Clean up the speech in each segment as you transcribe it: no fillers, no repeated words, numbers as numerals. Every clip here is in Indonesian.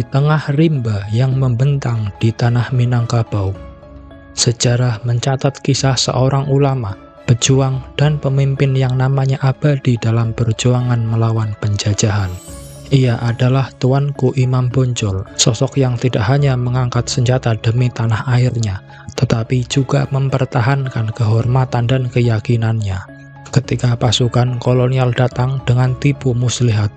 Di tengah rimba yang membentang di tanah Minangkabau, sejarah mencatat kisah seorang ulama, pejuang, dan pemimpin yang namanya abadi dalam perjuangan melawan penjajahan. Ia adalah Tuanku Imam Bonjol, sosok yang tidak hanya mengangkat senjata demi tanah airnya, tetapi juga mempertahankan kehormatan dan keyakinannya. Ketika pasukan kolonial datang dengan tipu muslihat,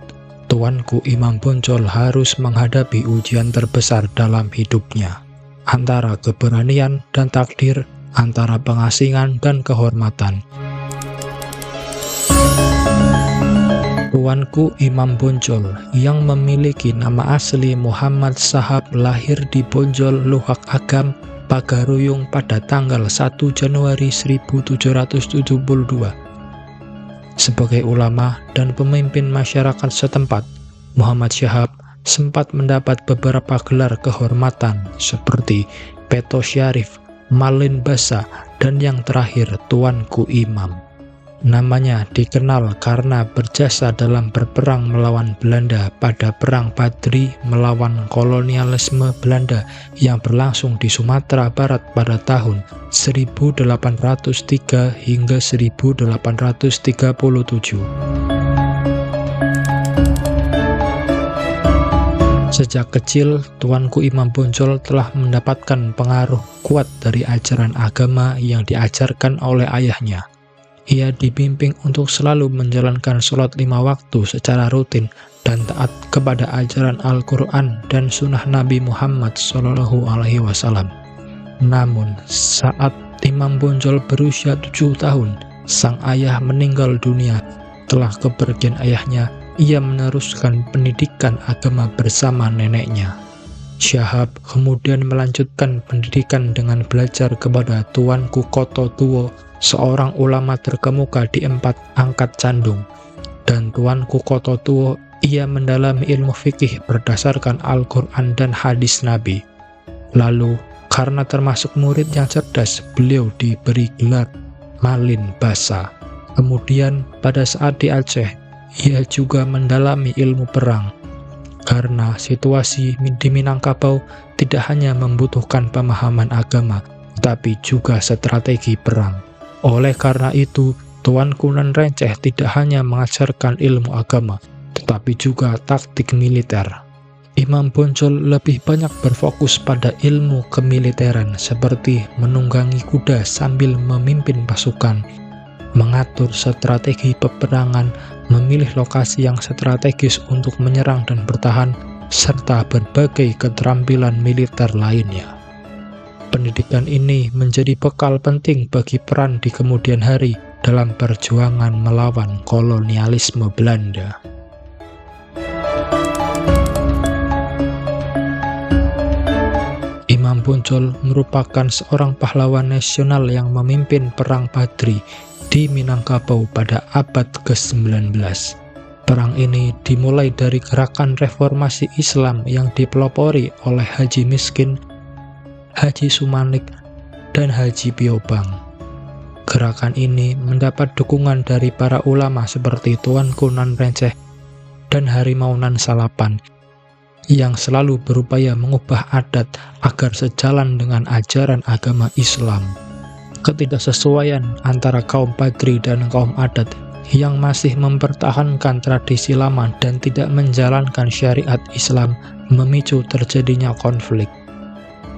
Tuanku Imam Bonjol harus menghadapi ujian terbesar dalam hidupnya, antara keberanian dan takdir, antara pengasingan dan kehormatan. Tuanku Imam Bonjol yang memiliki nama asli Muhammad Shahab lahir di Bonjol, Luhak Agam, Pagaruyung pada tanggal 1 Januari 1772. Sebagai ulama dan pemimpin masyarakat setempat, Muhammad Shahab sempat mendapat beberapa gelar kehormatan seperti Peto Syarif, Malin Basa, dan yang terakhir Tuanku Imam. Namanya dikenal karena berjasa dalam berperang melawan Belanda pada Perang Padri melawan kolonialisme Belanda yang berlangsung di Sumatera Barat pada tahun 1803 hingga 1837. Sejak kecil, Tuanku Imam Bonjol telah mendapatkan pengaruh kuat dari ajaran agama yang diajarkan oleh ayahnya. Ia dibimbing untuk selalu menjalankan sholat 5 waktu secara rutin dan taat kepada ajaran Al-Quran dan sunnah Nabi Muhammad SAW. Namun, saat Imam Bonjol berusia 7 tahun, sang ayah meninggal dunia. Setelah kepergian ayahnya, ia meneruskan pendidikan agama bersama neneknya. Shahab kemudian melanjutkan pendidikan dengan belajar kepada Tuanku Koto Tuwo, seorang ulama terkemuka di 4 angkat Candung. Dan Tuanku Koto Tuwo, ia mendalami ilmu fikih berdasarkan Al-Quran dan hadis Nabi. Lalu, karena termasuk murid yang cerdas, beliau diberi gelar Malin Basa. Kemudian, pada saat di Aceh, ia juga mendalami ilmu perang. Karena situasi di Minangkabau tidak hanya membutuhkan pemahaman agama, tapi juga strategi perang. Oleh karena itu, Tuanku Nan Renceh tidak hanya mengajarkan ilmu agama, tetapi juga taktik militer. Imam Bonjol lebih banyak berfokus pada ilmu kemiliteran seperti menunggangi kuda sambil memimpin pasukan, mengatur strategi peperangan, memilih lokasi yang strategis untuk menyerang dan bertahan, serta berbagai keterampilan militer lainnya. Pendidikan ini menjadi bekal penting bagi peran di kemudian hari dalam perjuangan melawan kolonialisme Belanda. Imam Bonjol merupakan seorang pahlawan nasional yang memimpin Perang Padri di Minangkabau pada abad ke-19. Perang ini dimulai dari gerakan reformasi Islam yang dipelopori oleh Haji Miskin, Haji Sumanik, dan Haji Piobang. Gerakan ini mendapat dukungan dari para ulama seperti Tuanku Nan Renceh dan Harimau Nan Salapan yang selalu berupaya mengubah adat agar sejalan dengan ajaran agama Islam. Ketidaksesuaian antara kaum Padri dan kaum adat yang masih mempertahankan tradisi lama dan tidak menjalankan syariat Islam memicu terjadinya konflik.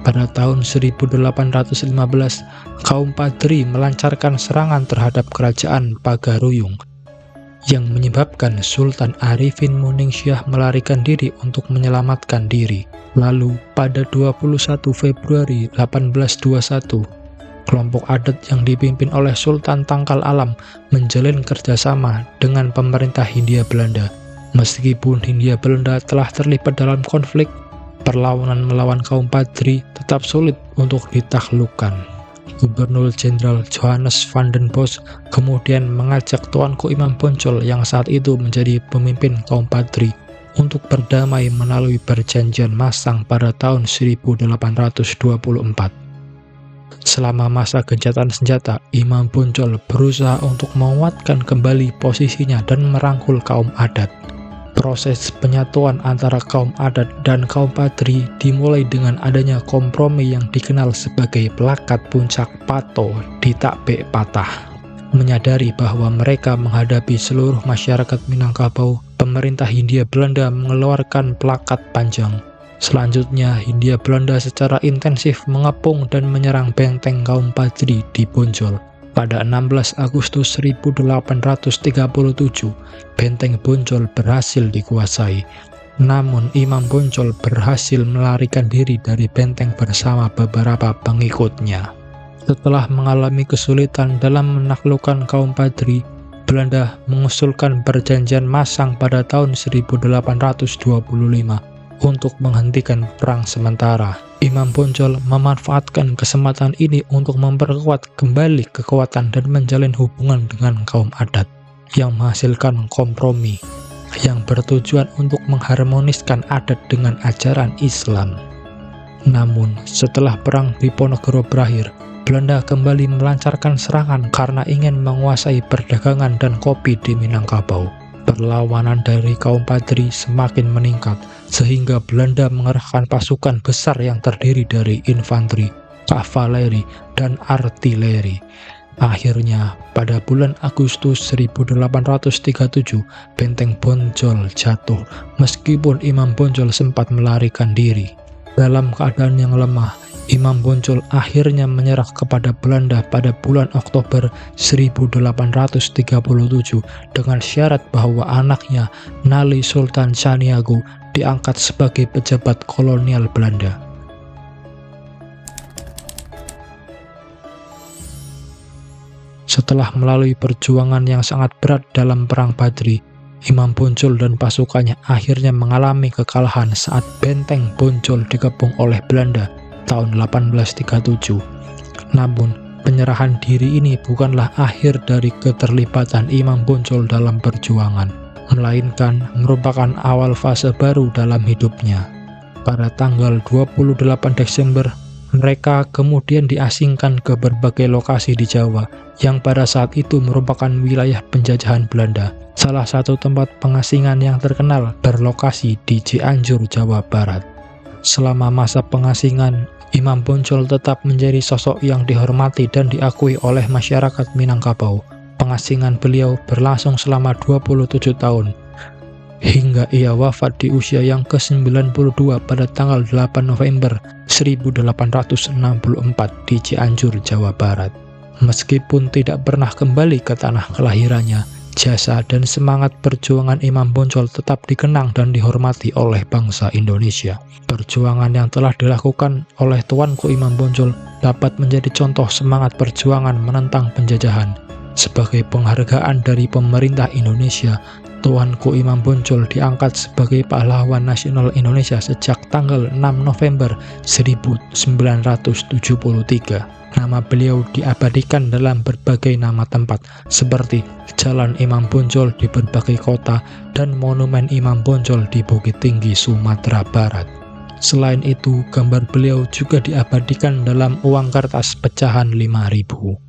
Pada tahun 1815, kaum Padri melancarkan serangan terhadap kerajaan Pagaruyung yang menyebabkan Sultan Arifin Moningsyah melarikan diri untuk menyelamatkan diri. Lalu, pada 21 Februari 1821, kelompok adat yang dipimpin oleh Sultan Tangkal Alam menjalin kerjasama dengan pemerintah Hindia Belanda. Meskipun Hindia Belanda telah terlibat dalam konflik, perlawanan melawan kaum Padri tetap sulit untuk ditaklukkan. Gubernur Jenderal Johannes van den Bosch kemudian mengajak Tuanku Imam Bonjol yang saat itu menjadi pemimpin kaum Padri untuk berdamai melalui perjanjian Masang pada tahun 1824. Selama masa gencatan senjata, Imam Bonjol berusaha untuk menguatkan kembali posisinya dan merangkul kaum adat. Proses penyatuan antara kaum adat dan kaum Padri dimulai dengan adanya kompromi yang dikenal sebagai Plakat Puncak Pato di Takbek Patah. Menyadari bahwa mereka menghadapi seluruh masyarakat Minangkabau, pemerintah Hindia Belanda mengeluarkan plakat panjang. Selanjutnya, Hindia Belanda secara intensif mengepung dan menyerang benteng kaum Padri di Bonjol. Pada 16 Agustus 1837, benteng Bonjol berhasil dikuasai. Namun, Imam Bonjol berhasil melarikan diri dari benteng bersama beberapa pengikutnya. Setelah mengalami kesulitan dalam menaklukkan kaum Padri, Belanda mengusulkan perjanjian Masang pada tahun 1825 untuk menghentikan perang sementara. Imam Bonjol memanfaatkan kesempatan ini untuk memperkuat kembali kekuatan dan menjalin hubungan dengan kaum adat, yang menghasilkan kompromi yang bertujuan untuk mengharmoniskan adat dengan ajaran Islam. Namun, setelah perang Diponegoro berakhir, Belanda kembali melancarkan serangan karena ingin menguasai perdagangan dan kopi di Minangkabau. Perlawanan dari kaum Padri semakin meningkat, sehingga Belanda mengerahkan pasukan besar yang terdiri dari infanteri, kavaleri, dan artileri. Akhirnya, pada bulan Agustus 1837, benteng Bonjol jatuh, meskipun Imam Bonjol sempat melarikan diri. Dalam keadaan yang lemah, Imam Bonjol akhirnya menyerah kepada Belanda pada bulan Oktober 1837 dengan syarat bahwa anaknya, Nali Sultan Caniago, diangkat sebagai pejabat kolonial Belanda. Setelah melalui perjuangan yang sangat berat dalam Perang Padri, Imam Bonjol dan pasukannya akhirnya mengalami kekalahan saat benteng Bonjol dikepung oleh Belanda tahun 1837. Namun, penyerahan diri ini bukanlah akhir dari keterlibatan Imam Bonjol dalam perjuangan, melainkan merupakan awal fase baru dalam hidupnya. Pada tanggal 28 Desember, mereka kemudian diasingkan ke berbagai lokasi di Jawa, yang pada saat itu merupakan wilayah penjajahan Belanda. Salah satu tempat pengasingan yang terkenal berlokasi di Cianjur, Jawa Barat. Selama masa pengasingan, Imam Bonjol tetap menjadi sosok yang dihormati dan diakui oleh masyarakat Minangkabau. Pengasingan beliau berlangsung selama 27 tahun, hingga ia wafat di usia yang ke-92 pada tanggal 8 November 1864 di Cianjur, Jawa Barat. Meskipun tidak pernah kembali ke tanah kelahirannya, jasa dan semangat perjuangan Imam Bonjol tetap dikenang dan dihormati oleh bangsa Indonesia. Perjuangan yang telah dilakukan oleh Tuanku Imam Bonjol dapat menjadi contoh semangat perjuangan menentang penjajahan. Sebagai penghargaan dari pemerintah Indonesia, Tuanku Imam Bonjol diangkat sebagai pahlawan nasional Indonesia sejak tanggal 6 November 1973. Nama beliau diabadikan dalam berbagai nama tempat, seperti Jalan Imam Bonjol di berbagai kota dan Monumen Imam Bonjol di Bukit Tinggi, Sumatera Barat. Selain itu, gambar beliau juga diabadikan dalam uang kertas pecahan 5.000.